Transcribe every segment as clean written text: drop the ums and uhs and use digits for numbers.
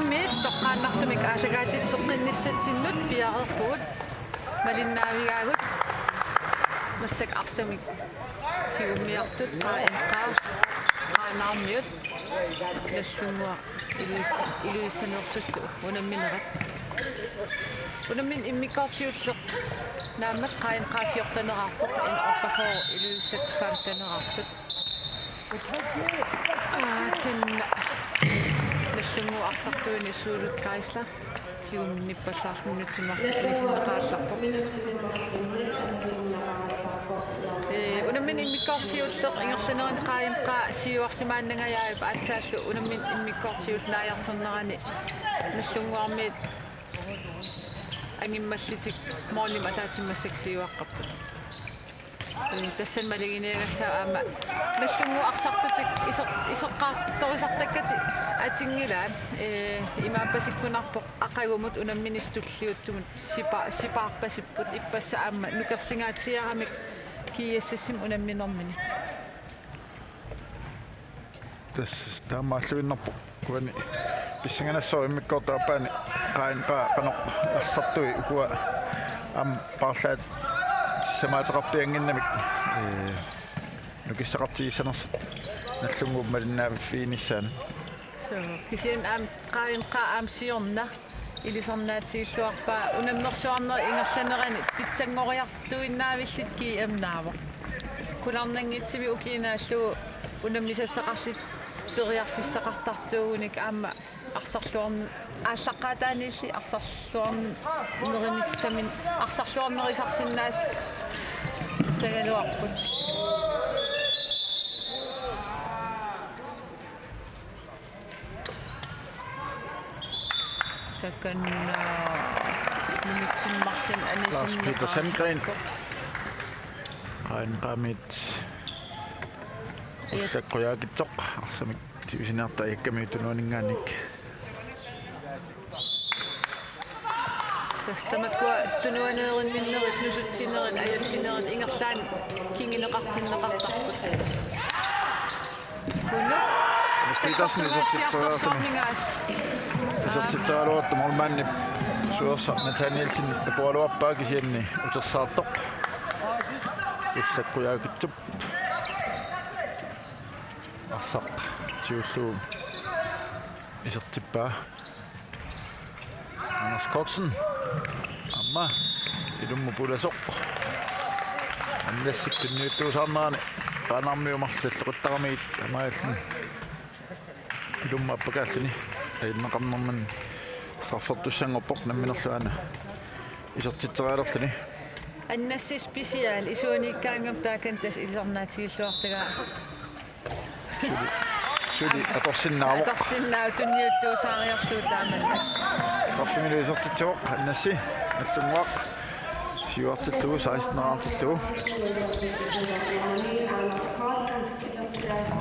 Unamit toqqaannartumik aasagaatitseqqinnissatsinнут piaqerpugut malinnaavigaagut massak arsamik siummiartut qaa'inqaa qaanaarmiut nassungua iluissanersullu unamminerat unammin immikkaarsiulleq naammat qaa'inqaafiortanerarpoq in orpafor iluissakfaamtanerartut kenna nassungua arsartuini suulut kaisla tium nippallaarmunutimarlu anisinneqaallarpoq unammin immikkaarsiulleq ingersaneran qaa'inqaa siuarsimaannangayaaip atsaallu unammin immikkaarsiulnaajarternerani nallunguarmiit angimmallitik moornim ataatimmassak siuaqqapput tassan maligineegassaa aama nallungu arsartutik iseqqaartorisartakkati atingilaat imaappasиккунарпоq aqagumut unamministulliuttumut sipaarpasipput ippassa aama nukersingaatiaramik kiiassassim unamminermini tas taamaalluinnerpoq kuani pissinganassoo immikkoortaapaani qainqaa qanoq arsartui ukua am paarlaat samaateqarpianginnamik nukissaqartigissaners nallungu malinnaaviffiinissaan so kisian am qainqaa am siorna ilisarnaatiilluarpaa unammersuarner ingerlanerani pitsangoriartuinnaavillit kiiamnaavo kularnanngitsimi ukiinaallu unammisassaqarlit teriarfissaqartartuugunik aama arsarluarn ааллаққаатааниилли арсарлуарнеринissamin арсарлуарнерисарсиннаас сагалуарпут такан минутсиммарлин анисиннеқаа Peter Sandgren qainqaamit taqqoyaakittoq arsamik tiusinearta ikkamiitunuaninngaanik tastamatku tunuaneerinninnerit nusutsinnerit ajatsinnerit ingerlaan kingineqartinneqartarput kunnu Petersen isartitsaaluat mormanni suersa Nathanielsen pualuappaa kisianni utersaartoq uttaqqoyaakittup arsaq tiullu isertippaa Anders Kortsen amma ilummu pulasoq annassippinnuyuttuusarnerani qaanarmiumarsallequttaramiit amaallun ilumma appakaalluni tainneqarnerman straffertussangorpoq namminerluana isertitseraalerluni annassi special isuunikkaangam taakantas isarnaatiilluartagaa suli atorsinnaavoq tunniuttuusaariarluutaamanna Straffemiluisertitsuoq annassi nallunguaq siuartillugu 16-neraartillugu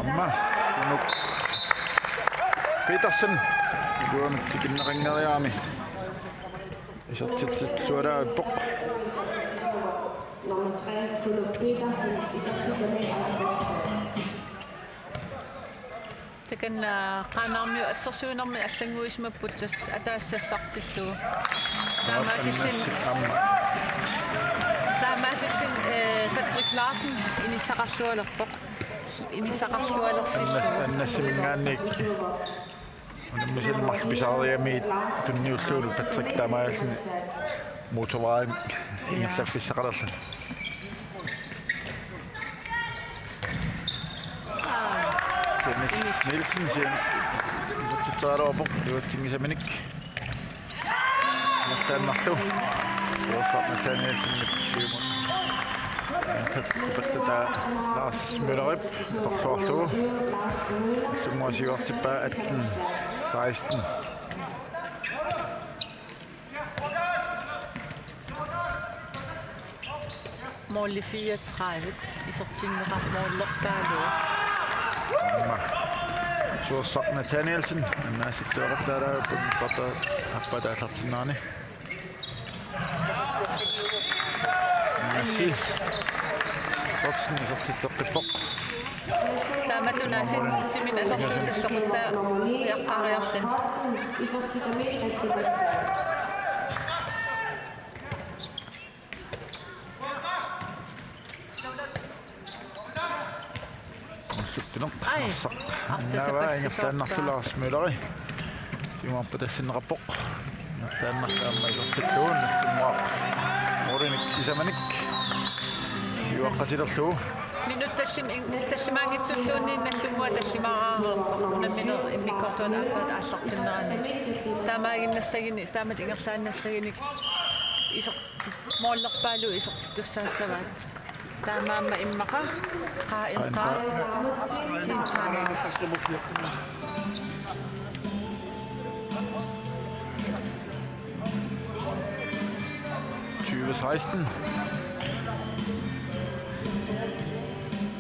amma unuk Petersen iluanut tikinneqangeriaami isertitlualaappoq Nummer 3, Philip Petersen, takan qaanarmiu assersuunermi аллангуисмаппут тас атаассассартиллугу таамаасиллин Patrick Larsen инissaqarlualerpoq инissaqarluалерсиллу аннассимингаанник унаммисил марписаариамиит тунниуллуулу Patrick таамааллин моторваан ингерлаффиссақалерла Nielsen sen isartitsaaruapoq iuatsingisaminik nalluannarlu suorsaq Nathanielsen siumut tatkupallata Lars Møllerip torluarlugu allunguasiuartippaa 18-16 mål 34 isertinneqarmoorlertaalugu suorsaq Nathanielsen annaasilluaqatlaalaapput qata appataallartinnaani Kortsen isertitteqqippoq Tämä tunaisin simin etorsuusessa, mutta jakkariarsin. Ai, assa se passi soittaa. Jumaanpa tässä rapok. Tänne mä isotteluun. Morinik sisämänik. Juokkasitallu. Minut tassimangitsulluun niin nallungua tassimaraarerpa. Minu immikortuun appat аллартиннаани. Таамаагиннассагини таамат ингерлааннассагини исерти мооллерпаалу исертитуссаассаваат. Таамаама иммаqa qaa'inqaa синтаани. 2016.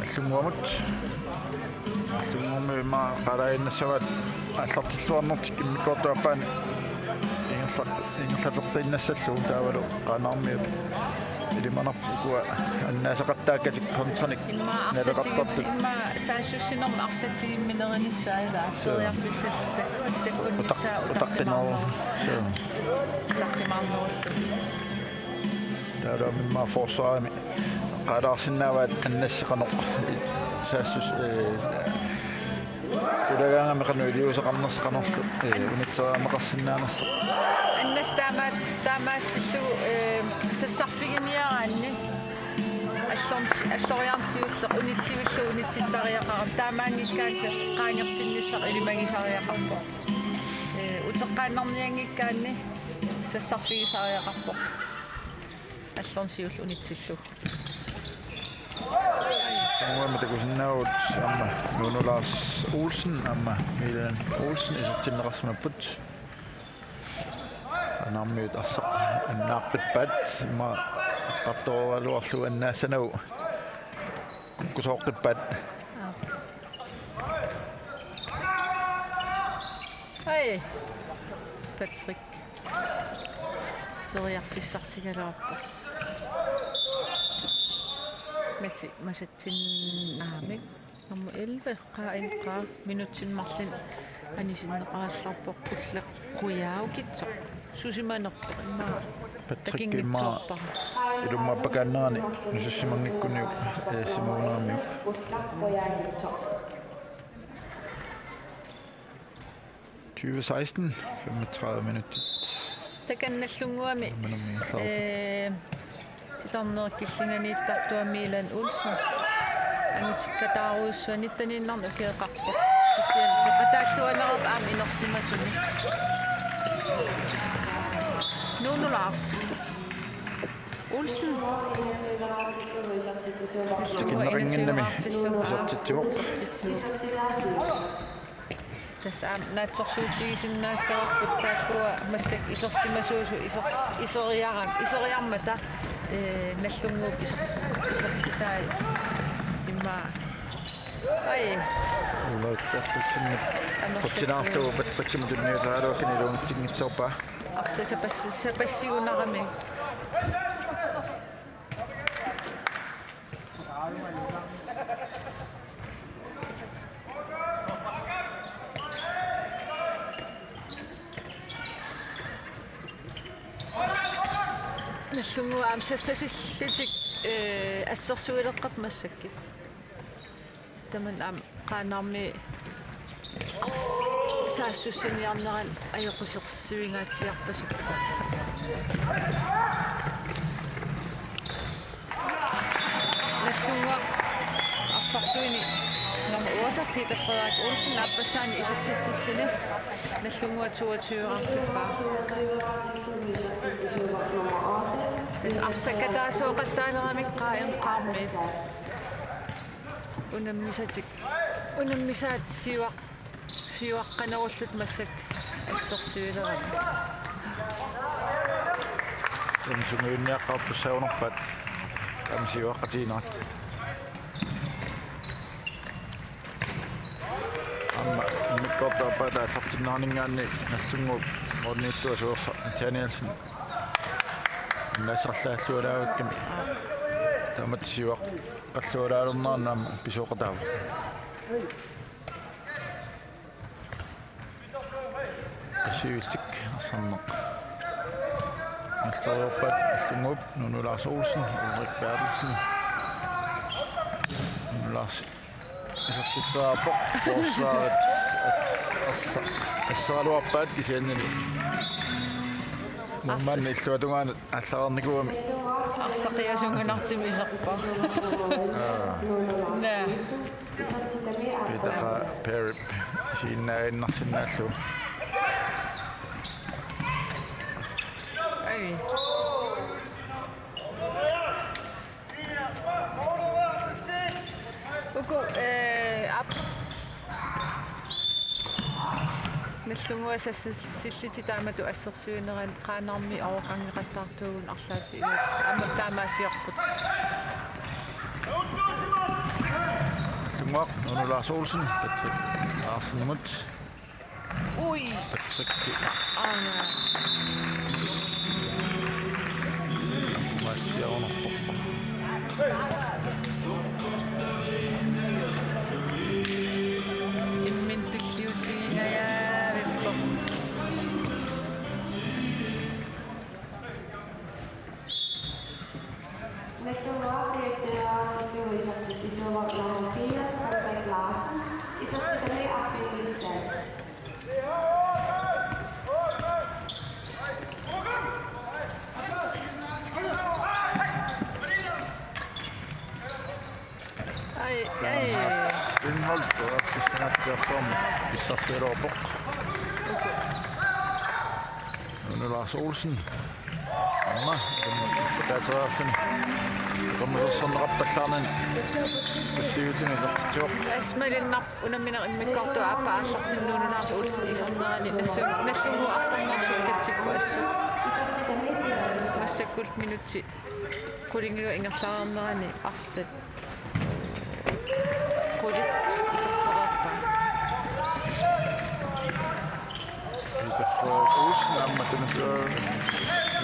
Allunguamut ma qarainnassawat аллартиллуарнэртик иммикортуаппаани ингерлатерпиннассаллуу таавалу qanaarmiut илиманарпукуа аннаасеқартааккатик контраник налеқартартут имма саассуссинерма арсатигимминеринissaалаа фериарфиссалла таккуннissaa утаққинаа таққимаарнеруллу таалуамимма форсаами qaalaarsinnaavaat annassеқарнеқ саассус тулагаангами қануилиусеқарнерсеқарнерлу унитсераамеқарсинаанерсеқ аннас таамаатсиллу сассарфигиниараанни аллориарсиуллеқ унитсивиллу унитситтариақарам таамаангиккааккас қаангертинниссақ илимагисариақарпо утеққааннэрниангиккаанни сассарфигисариақарпо аллорсиуллу унитсиллу Nuomme takusinnaavut amma Nuno Lars Olsen amma Milan Olsen isattinneqarsimapput anarmiut arsa annaaqqippaat ma qattooraluarlu annaassanagu kukkusooqqippaat Hej Patrick toriarfissarsigaluarpu Mati masatsinnaamik nummer 11 qaa'inqaa minutsinmarlin anisinneqaалларpoq ulleqquyaugitsoq susimanerpoq immaa takinnitsorpara ilumma pakaannerani nusussimangikkuniuk simagunaamiuk 2016 35 minutter takannallunguami Sitarnerkillinganiittartua Milan Olsen angutikkataaruussuani taniinnernu keeqarpoq sisial qataalluanerap aam inersimasuni Nuno Lars Olsen takinneringinnami isartittivoq tässä naatsorsuutigisinnaassaarput taakkua massak isersimasuusu iseriarmata nallunguup isertitaai imma ai ulaqtartissinnik qutinaarlugu patrikkima tunniutaaluakkini iluunittingitsorpaa arsa sapassigunarami nallungu aam sassasilllitik assersuileqqat massakkit taman aam qaanarmi saassussiniarneran ajoqusersivingaatiarpasukku nallungu arsartuini nummer 8 Peter Frederik Olsen appassaani isatitilluni nallungu 22-artippaa Assakataasuoqattaaneramik qaa'inqaarmiit unammisaat siuaqqanerullut massak assersuilerami sunguinniaqqarpussaunerpat amsiuaqqatiinaat amma mikkortaappaata allartinnaarningaanni nallungu orniittua suorsa Danielsen nasarlaаллуалаагакками таамат сиуақ қаллуалаалернаарнаама писооқатаава Syvelstik Sannok. Altarupat Allungup Nunu Lars Olsen, Ulrik Bertelsen. Nunu Lars Isartitsaapok forsvaret assaaluarpaat kisiannani. Numman illuatungaan аллаарникуами арсақиасунгунартими исерпа наа Peter Perry синнаиннарсинааллу. ай уку ап наллунгуасассиллити таамату ассерсуинеран qaanarmi авоқангеқаттаартуугун арлаати амма таамаасиорпут Allunguaq Nunu Lars Olsen, Patrick Larsen-Mut. уй Patrick аана Mattiaonerpo. иммин пиллиутигингаяавиппо ай Stenvold og Fiskanattiartorm Pissarsialuarpoq. Nunu Lars Olsen. Amma taateraarluni. Qommusersornerappallaarnan passiuluni isartitsuoq. асмалиннар унамминер иммиккорту ааппа ааллартиннуунунаарс улсин исернерани наллунгу арсарнаарсуккатсикку ассу массаккулт минутси кулингилу ингерлаарнерани арсат кули исертерерпа Peter Frederik Olsen amma tunusua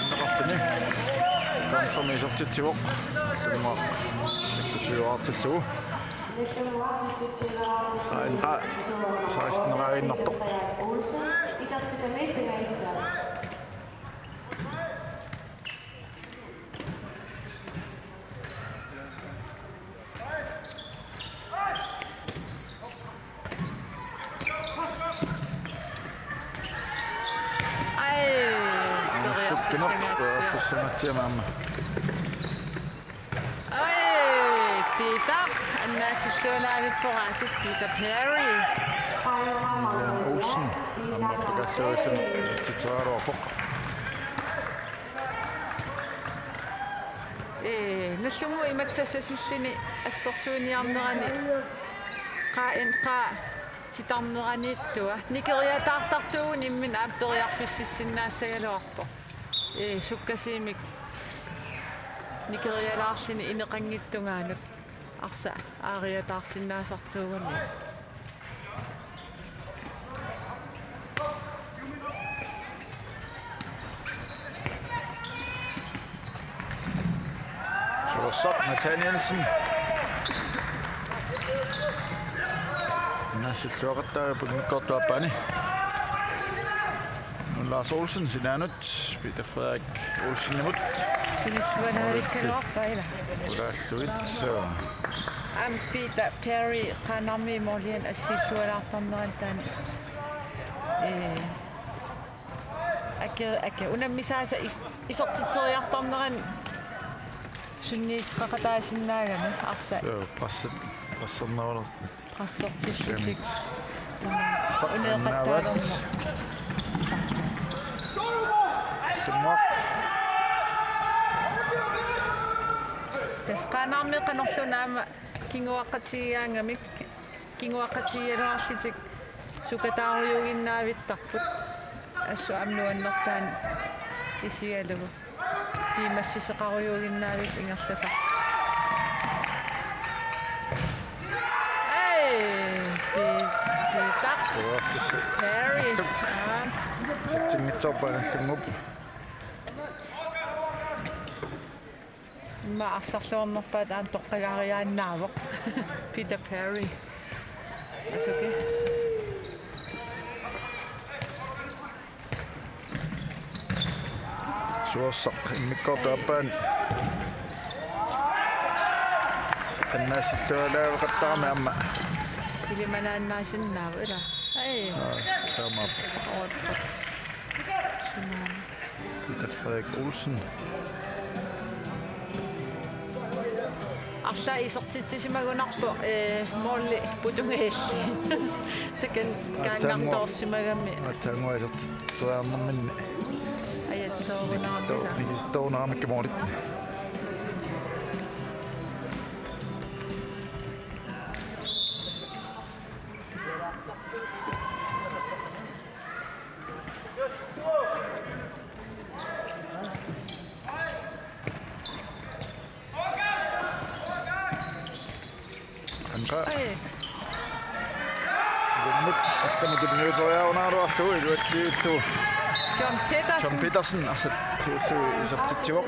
innerarluni. Kontra isartitsuoq. Allunguaq 26 aartillugu. Aina 16 raainnartoq. ай Forssanatiamamma. ай Peter аннаасиллуалаавиппораасит Peter Perry Olsen. Ammartakalluullun titaaruarpoq. наллунгу иматсассасиллини ассерсуиниарнерани титарнеранииттуа никериатаартартуун иммин ааппериарфиссиссиннаассагалуарпо суккасиимик никериалаарлини инеқангиттунгаанут арса аариатаарсиннаасартуугани Suossaq Nathanielsen. Nassilluaqattaaga pugnikkortuappaani. Lars Olsen sinaanut Peter Frederik Olsen-Nimut. туниллуанаавиккалуарпаила Ulaalluit ам Peter Perry qaanarmi morlian ассиллуалаартарнеран таани аке унаммисааса исертитериартарнеран сунниитеқақатаасиннаагами арса passernerulert qassartillutик унеэқаттаалерна Summaq тас qaanarmi qanorlunaama кингуаққатигиаангамик кингуаққатигиалуарлитик сукатааруйугиннаавиттарпут ассу амнуаннертаан исигалугу пимассисеқаруйугиннаавит ингерласа Peter Perry сатсингитсорпаналлунгуп ма арсарлуарнерпаат аам тоққалаариааннаавоқ Peter Perry That's okay. Suossaq immikkortuappaani annaasittualaavaqattaarmi amma Pilimanaannaasinnaavu ila. Ai. taamaap Ootqat. Sunaana. Peter Frederik Olsen Arsa isortitsisimagunarpu moolli putungeelli. Takan kaangartoorsimagami. ataanguasert Ajattoorunarmila. nikittoornaramikkamoolit anqa Ai. gummut attamikutniutoriarunaruarlu iluatsiullu John Petersen. John Petersen asattuullu isertitsivoq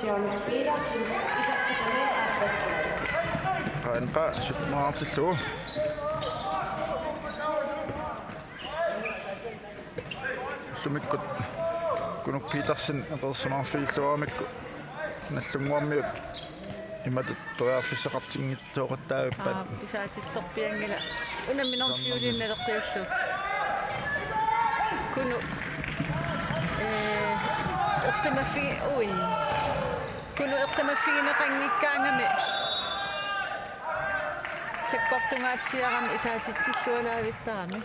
John Petersen, qaanqa sutmaartillu tumikkut kunuk Petersen apersonarfiilluaramikku nallunguarmiut imatut tojaaffiseqartinngittuoqattaavippat Isaatitsorpiangila. Unaminorsiulinnalortiussu. Kunu eqqimaffi ui. Kunu eqqimaffigineqanngikkaangami. Sakkortungaatsiarami isaatitsillualaavittarami.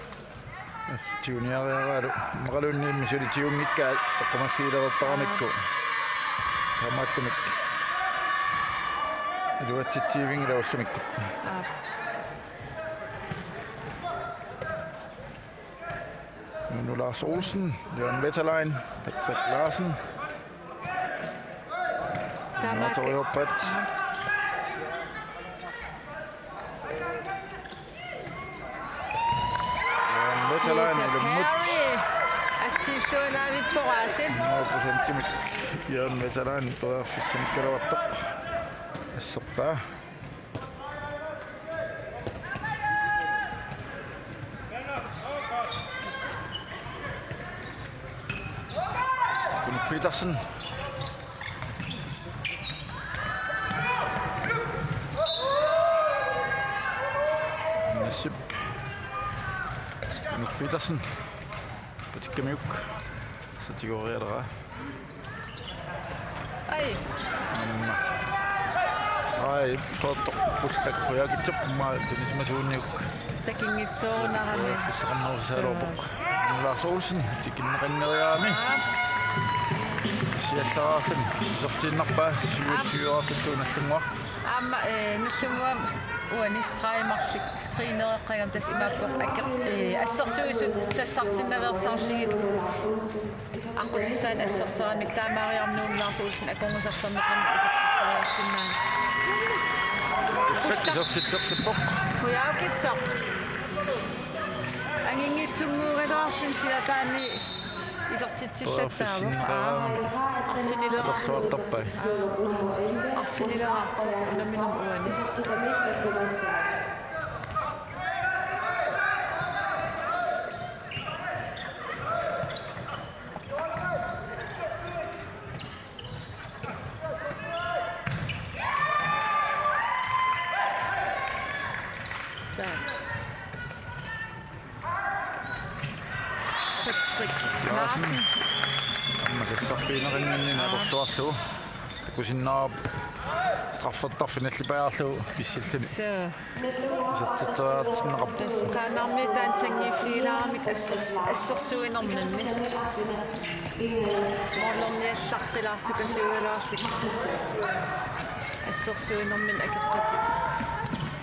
tiuniariaraalu maqalunniimmi suli tiungikkaa eqqumaffiilererparamikku tamaattumik iluatsitsiivingila ullumikku nu Lars Olsen, Jørgen Wetterlein, Patrick Larsen, Natorioppat, Jørgen Wetterlein, Ilumut, Assissualaavipporaasin. 100% Jørgen Wetterlein, tojaaffisamikkaluartoq asserpaa Kunuk Petersen Nasib Kunuk Petersen Patikkamiuk Satigoriadra Ai. Strai fotopullakkujakitsuqmaa tunismasuunniuk Takingitsoonarami. Fissaqarnerusaalorpoq Lars Olsen tikinneqanneriaami siallaraarlun isortiinnarpaa syuartuttuunallunguaq Amma nullunguam uani straimarlik skriinereqqagam tas imaappoq akka assersuisut sassartinnaversaarsigit aqutissaan assersaramik taamaariarnuun Lars Olsen akongusarserneqarni isartitsariarsinnaan isortitsertippoq huyaukitsaq angingitsunguurilaarsin silataani isortitsillattaavuq arfinilera torluartarpai arfinilera unaminam uani Patrick Larsen. аммасассарфиинериннинна аторлуарлу такусиннаап страффертарфиналлипаарлу писсиллуни So, саттаатиннеқарпу таанарми таансангиффиилаарамик ассерсуинернанни. Мооллерниаллаққилаартукасугалаарлик. Ассерсуинермин акеққати.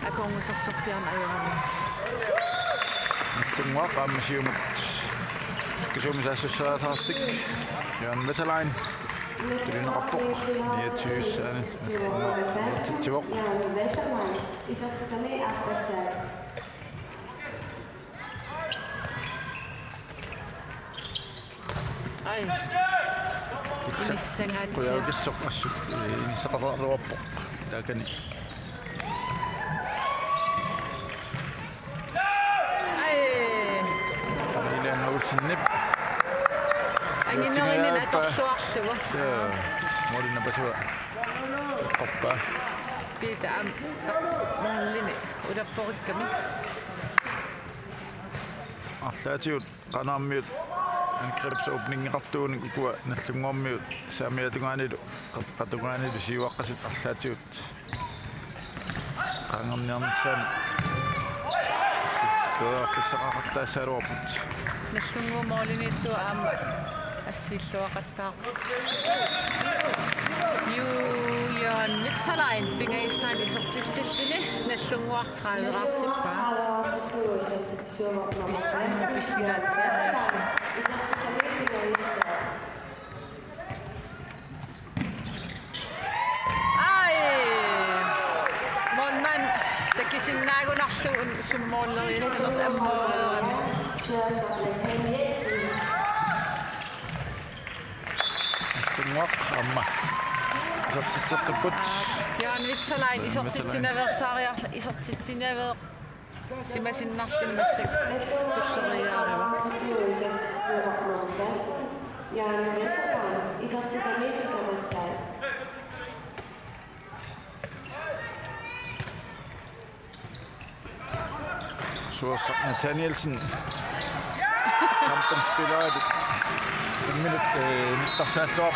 Аконгусарсарпиарна аюрами. тунгуақ ааммасиумут кисумисаассуссаатаартик Jørgen Wetterlein Tulинеқарпоқ 29 ани титсивоқ Ai. Imissangaatsia. қуяагитсоқ ассу инissақарлуарпоқ таакани Nilsennip. Anginerinen atorluarlugu. Så molina pasua. Qappa. Pita am mollini ulapporikami. Arlaatiut qanaarmiut ankrips openingiqartuuni kukua nallunguarmiut saamiatungaanilu qatungaanilu siuaqqasit arlaatiut qangerniarnissaan toaffissaqaqartaassaaluarput Nallunguumorlinittu aama assilluaqattaa. Juan Litzalain pingaissaan isertitsillini nallunguartraaleqartippaa. Pissinaatsiaarallu. Ai! Monman takisinaagunarlu summoorleriassaners ammoorerami. nallunguaq amma isertitseqqipput Juan Litzalain isertitsinaveer simasinnarlimmassak tusseriaariva. Suossa Nathanielsen kampen spiller det minut mittarsaallua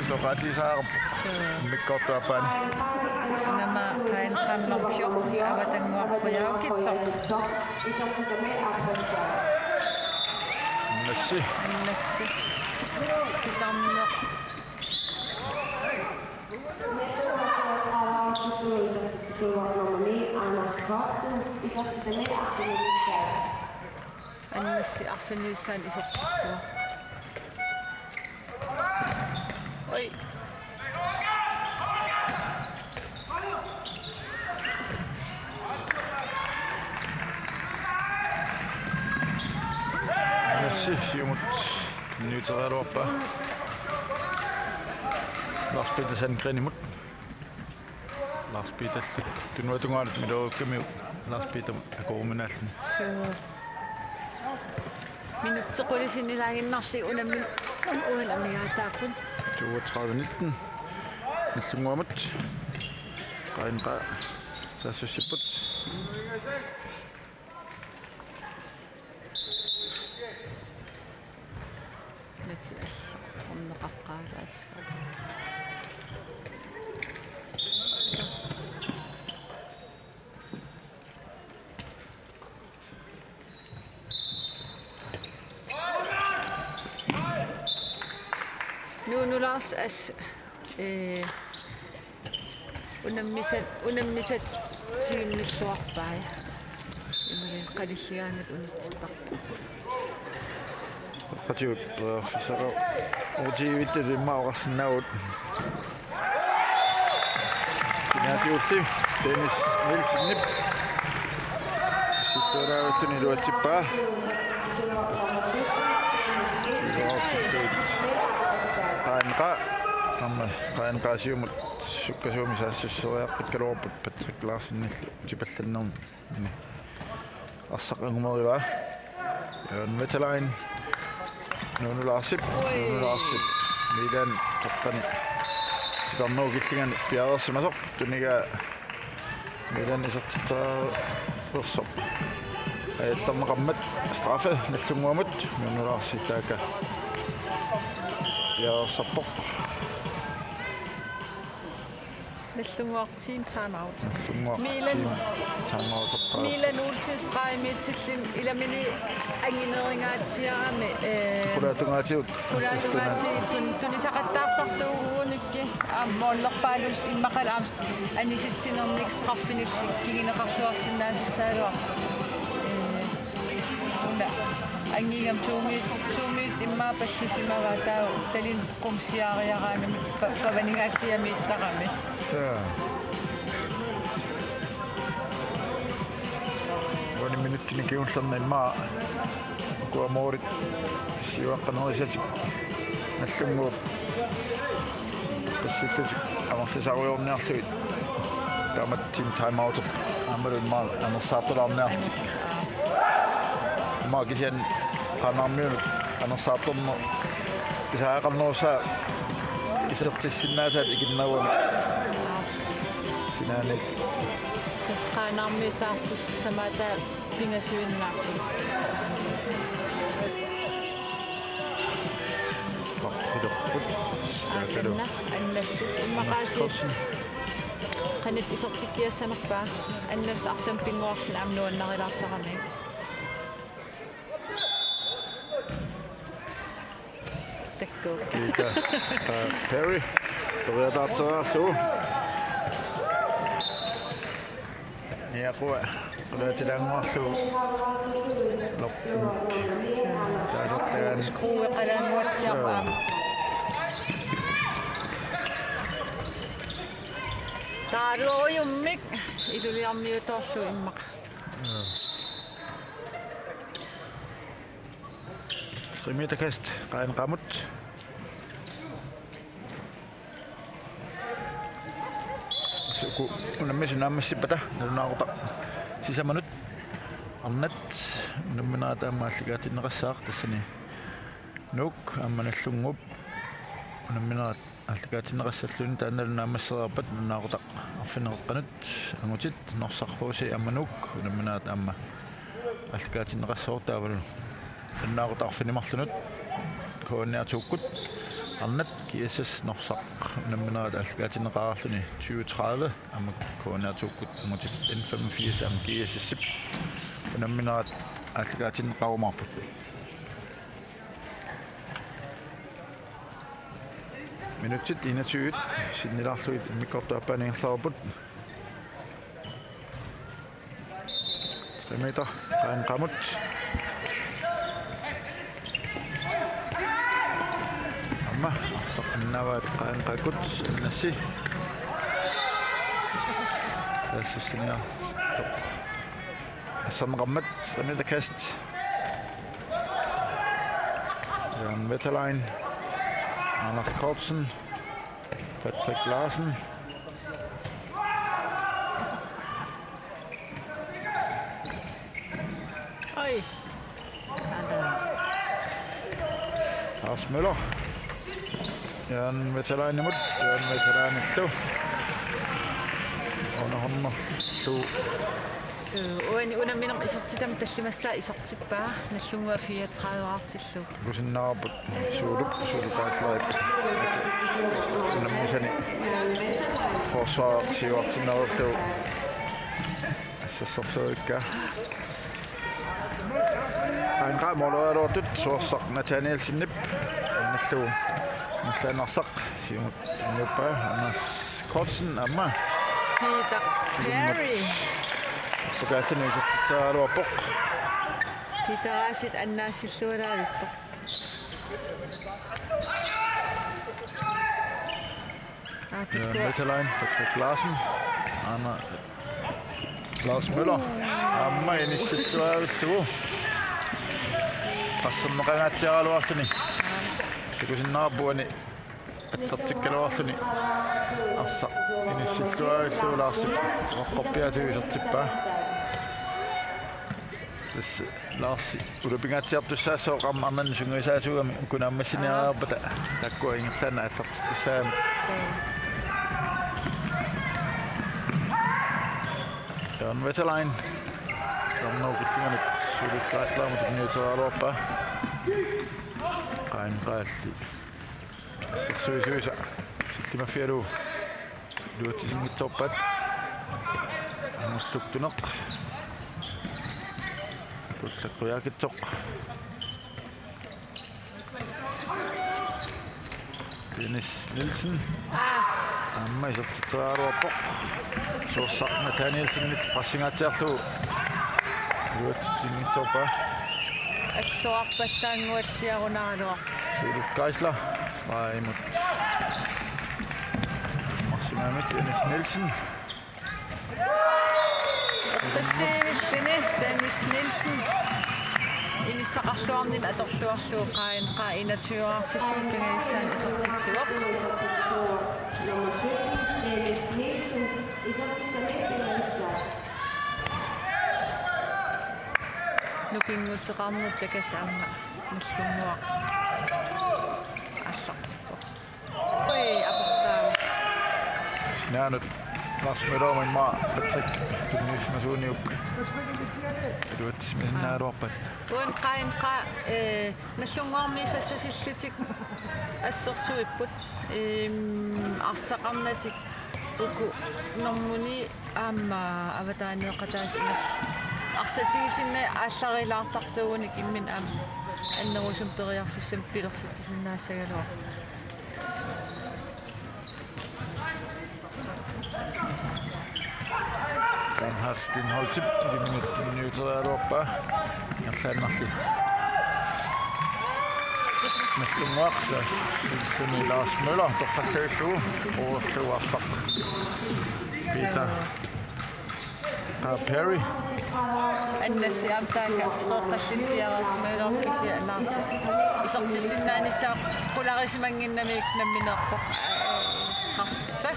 toqaatisaarp mikkortuappaani Nama kain kamlom fjok avatanguarpujaukitsoq nassi annassi titarneq annassi arfanissaan isertitsua. Oi. nassi siumut nyutereeluarpa Lars Peter Sandgren Lars Peter tunuatungaalut miluukkamiut Lars Peter akuuminaallu Minuttequlisinilaaginnarli unammin unamigaataapun 32-19 nallunguamut qainqa saassussiput nati allorneqaqqaalaassa Lars as unammisat tiimmilluarpaa imali qalilliaangat unittittarpu qatiut fisara orjiivittu limmaoqarsinnagut sinaatiulli Dennis Nielsen sittuaraaguttuni luatsippaa qainqa amma qainqaasiumut sukkasuumisaassisseriaqqikkaluarput Patrick Larsen-nillu tipallannerm ini arsaqangumeriva Vetalain Nunularsip Milan qaqqani titarnuukillingani piareersimasoq tuniga Milan isertitteerersoq ayattarneqammat straffe nallunguamut Nunularsitaaka piareersarpoq nallunguaq team time out timeout Milan ulsisqaimiitsillin ilamini angineringaatiarami qulatungaatiut tunisaqattaartartuuguunikki aammoollerpaalus immaqalaams anisittinernik straffinillik kigineqarluarsinnaasissaalua una angigam 2 minute immaa pallisimava taa talin qumsiaariaraanami pavaningaatiami ittaqami Wani minuuttini kiunlarna immaa kuamoorit siuaqqanerisati nallunguup tassillutik amarlisaruyorniarluit taamat team time out amalu immaa anersaartulaarniartik immaa kisian qanarmiunut anersaartorno isaaqarnerussaa isertissinaasaat ikinnaruamik sinaanit Kasqaanarmiitaartissamata pingasuinnaaqpi. sparfilerput Aakanna annassi immaqaasiit qanit isertikkiassanerpaa annass arsam pinguarlun amnuannarilaartaqami. Takkuuk. Kiita Perry toriataarteraallu niaqua qulaatilaanguarlu lorpimik taasartagaan Skruwe qalanguatsiarpaam. Taaluorujummik iluliarmiutorlu immaq. skrimitakast qaanqamut suku unammisunaammissipata nalunaaqutaq sisamanut arnat unamminaataammaallikaatinnеқассаақ тассани нук амманаллунгуп унамминерат алликаатиннеқассаллуни таанналунаамассериарпат нанаақутақ арфинеққанут ангутит норсарфууси амманук унамминаат аама алликаатиннеқассоортаавалу нанаақутақ арфинимарлунут коонниартууккут арнат киэсэс норсақ унамминерат алликаатиннеқарарлуни 2030 аама коонниартууккут ангутит N85 аама киэсэссип унамминерат алликаатиннеқарумаарпут Minutit 21 sinnilaarluit immikortuappaaniingерларпут 3 meter qaanqamut amma arsoqannaavaat qaanqakut nassi tassissiniar toq assamqammat 3 meter kast Jan Wetterlein Anders Kortsen, Patrick Larsen. Oi. Lars Møller. Jan Wetterlein imod. Jan Wetterlein illu. Under hånden illu. So uani unamminam isortitam tallimassaa isortippaa nallungua 34-artillu. Kusinnaarput suulukaaslaip. Unammisani forsvaarsiuartinnerullu. Assassortuikka. Aanqaamorlualuartut suorsaq Nathanielsinnip. Nallu nallannersaq siumut nuppa Anders Kortsen amma. Peter Perry. Tukaassani isortitsaaluarpoq. Piterasit annaasillualaavippoq. Wetterlein, Patrick Larsen, Anna Lars Møller. Amma inissilluaavilluu. Qasserneqanaatsiaraluarluni. Tukusinnaarpuani attartikkaluarluni. Arsa inissilluaavilluu Larsip. Teqorpiatuisertippaa. Tässä Larsi ulupingatsiartussaasoo qammarnan sunguisaasuugami kunaammassiniaraarpata takkua ingertana attartissaami Jan Wetterlein sarnauqillinganut sulukkaaislaamut niuteraluarpaa qaanqaalli assassuisuisa sillimaffialuu luutisingitsorpat angertuktuneq Tullaqquyaakitsoq Dennis Nielsen amma isertitseraluarpoq suorsaq Nathanielsinnit qassingaatsiarluu luatsingitsorpa Alluarpallaanguatsiarunaaluaq. Sulukkaisla straimut marsimamit Dennis Nielsen Tassiivillini Dennis Nielsen inissaqarluarnin atorluarluu qaa 21-artilluun pingaissaan isortitsiuaq. Nummer 17, Dennis Nielsen, isortittamit pingaissaan. нукингутеқармут такасаама наллунгуа аллартиппо ой апортаа Sinäännyt Lasmiromin maa, Patrick, tunnisin suuniuk. Tuotis mennään ruoppat. уан qainqa наллунгуармисассасиллитик ассерсуиппут арсақарнатик уку нормуни аама аватааниеқатаас инерс арсатигитинна аалларилаартартуугуник иммин аама аннерусум периарфиссам пилерсатисиннаассагалуа Bernhard Stenholt i minutter er oppe. Nalli. Nallunguaq suni Lars Møller torfalluullu uurluarsaq. Peter Perry. аннассиам таага фреққаллинтиарасмаалоркисиа лаарса исертиссиннаанissaaq qularismangginnamik nammineerpoq straffa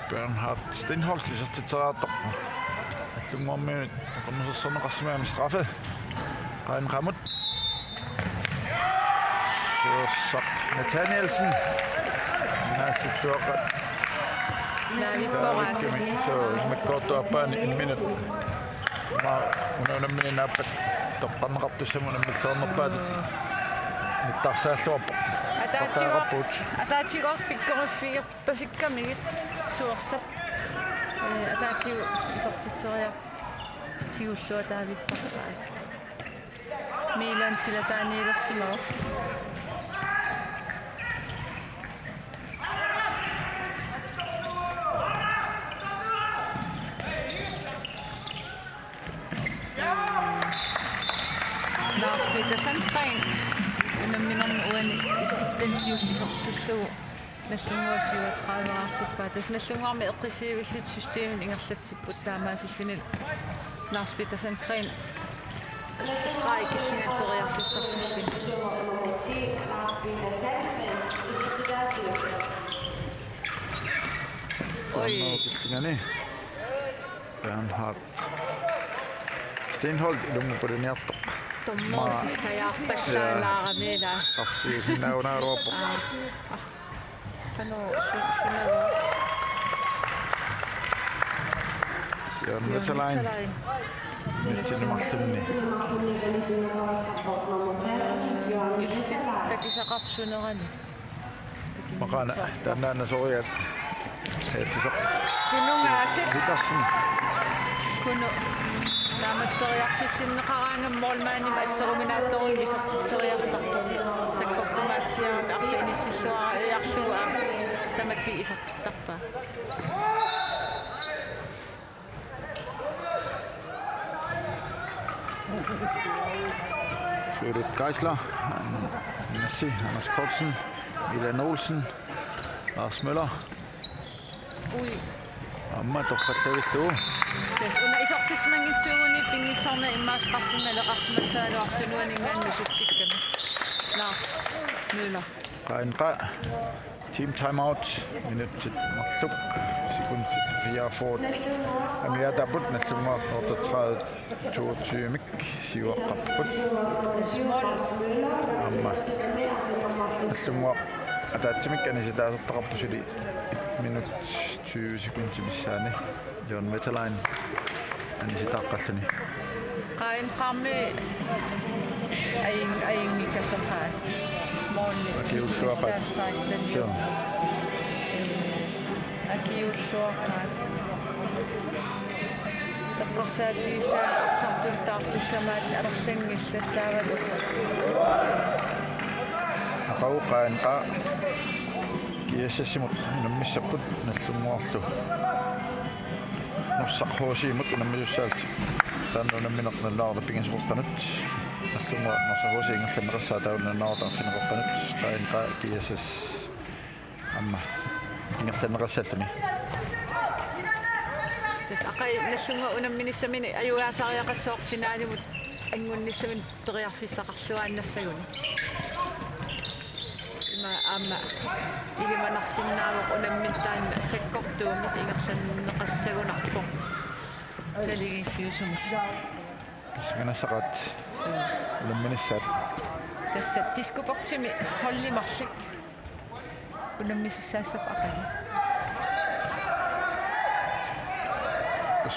Bernhard Stenholt isertiteraartorpa. Allunguarmiunut qammussersoneqarsimaami straffe. Qainqamut. Suussaq Nathanielsen. Naassilluaqa. So makkortuappaani 1 minut. Ma ununammininaappat toqqarneqartussamuna milluornerpaati. Nittarsaalluarpa. атаатигор пиккориффигер пасиккамигит суерсап атаатигу исертитсериа тиуллуа таавиппарпаа милан силатааниилерсимаа Lars Petersen Gren Minun uani isertitensius isertillugu наллунгуассуатрааваартиппаа тас наллунгуарми эққисиивиллит системин ингерлатсиппут таамаасиллунил Lars Petersen Gren страйк иллингаатториарфиссарсиллин ой киллингани Bernhard Stenholt ilungupuliниartoq томмоосикаяарпаллаалаарамила тарсиисиннаунаруаппо кано сунава Jørgen Veterlein. Mittinemmarlunni. такисақарсунерани Maqana tannaana soriat. Heettisoq. кунунгаасит Vikarsen. куну тааматториарфиссиннеқараангаммоолмаани массеруминаатторуи исертитсериартарпу саккортумаатсиарами арсииниссиллуара иарлуа тамати исертиттарпаа Søret Geisler. Nassi, Anders Kortsen. Milan Olsen. Lars Møller. уи Amma torfallavilluu. тас уна исертисмангитсууни пингитсарна иммаасқарфималеқарсимассаалуартунуанингаанну суттикками Lars Møller Qainqa. Team timeout. Minuttit marluk. Sekundtit 44. Amiataput nallunguartortat 22 mik siuaqqarput. small Amma. Nallunguaq ataatimik anisitaasertaqarpusuli 1 minut 20 sekundi missaani. Jørgen Veterlein anisitaaqqalluni. qainqarmi aingikasaqaa morni Akiulluaqat. So. akiulluaqaat теққарсаатигисаатарсартултаартиссамаат алерлангиллаттаавалу Aqau qainqa. Kiasassimut nammissapput nallunguarlu. Norsaqhuusiimut nammisussaalt. Taannuunamminernallaarlu pingasorpanut. Nallunguar norsaqhuusiingerlanerassaataunnaarta affineqorpanut. Qainqa kiasas amma ingerlanerassaalluni. тас ақай наллунга унамминиссамини аюгаасариақассуарфинааlimut ангунниссамин периарфиссақарлуааннассагуни има ama ilimanarsinnaavoq unammittaanna sakkortuumit ingersanneqassagunarpo taligiffiusumut Siganasaqat ulamminissaat tassat tiskuportimi hollimarlik unammisissaassaq aqani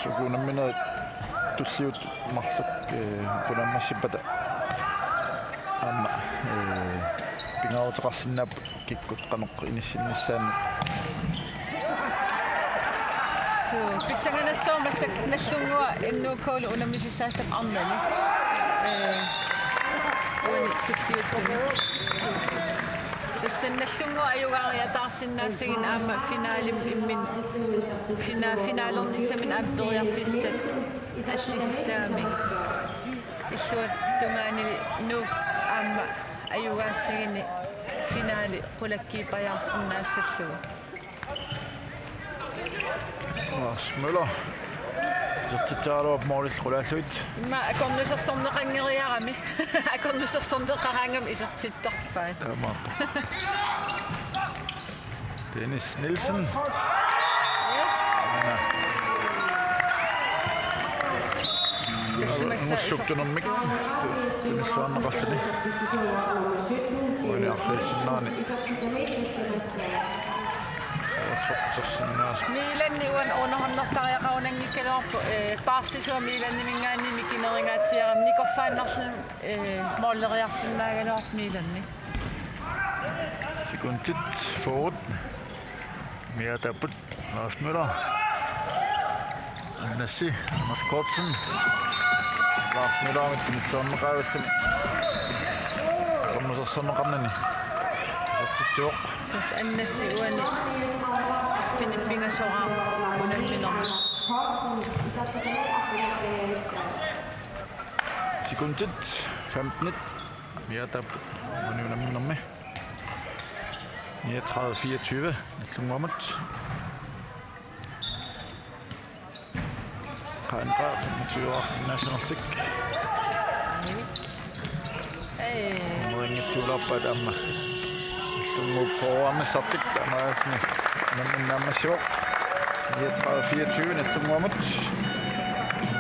sukuunamminat tulliut marluk kunammassipata amma pingautaqarsinnaap kikkut qaneq inissinnissaanni so pissanganassoormassak nallungua innuukoulu unammisissaassaq arnani uani tulliutpumi тассанналлунгуа аюгаариатаарсиннаассагин аама финалим иммин финалерниссамин ааппериарфиссат аллисиссаами иллуат тунгаани ну аама аюгаассагини финали qulakkiipajаарsinnaassallугу Møller Зертитааруап моориллулааллуит имма акорнусерсорнеқангериарами акорнусерсорнеқарангам исертиттарпаат таамааппа Dennis Nielsen Suktunermik Tunissuarneqarluni Uuniarfiitsinnaani Miilanni uan ornerhamnertariaqaunanngikkaluarpu paarsisua miilanni mingaanni mikineringaatiaram nikorfaannarlun molleriarsinnaaгаluarp miilanni Sekundit forward Miatapput Lars Møller Nassi Anders Kortsen Lars Møller mit Tunissuarneqaavalluni Qamnusarsorneqarnani Sertitsuoq tas annassi uani Filippingasoraa unamminermi Sekundit 15 Miatapput unamminermi 39-24 Nallunguamut Qaanqa 25 national tick Ringittuularpat amma Nallunguup foruamissartik taamaasni namminnaammassivoq 39-24 Nallunguamut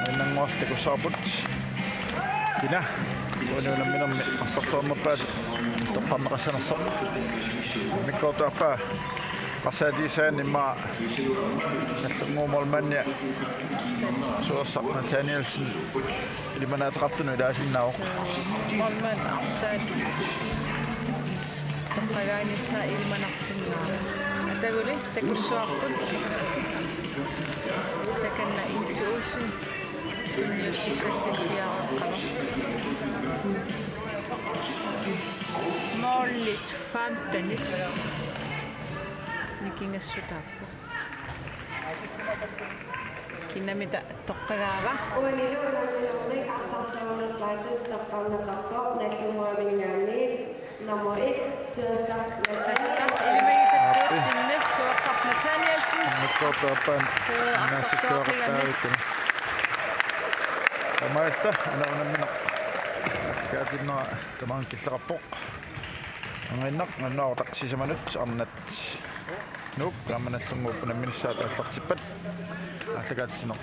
innanguartakussaarput kina unamminermi assarluamappaat toqqarneqassanersoq mikkortuarpa qasaatiisaan imma nallunguumormannia suursaq Nathanielsen ilimanaateqartunu ilaasinnaavoq morman arsaat toqqagaanissa ilmanarsinnaa ataguli takussuarput takanna insuulsin kunniussisallilliareqqama mollit fantanit nikingassutaappu kinamita toqqagaara ilmagisattuut finne suursaq Nathanielsen mikkortuarpaan naasittuaqattaavittan Tamaista unamminaq kaatinnoa tamankillerappoq anginnaq annuaqtaqsisamanut arnat nuuk kaammanallunguuppunamminissaat аллартиппат аллагаатсинеқ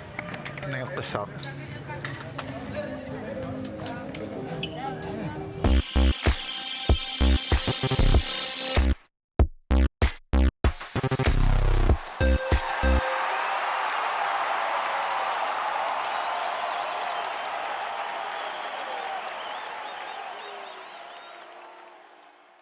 нагеққиссаақ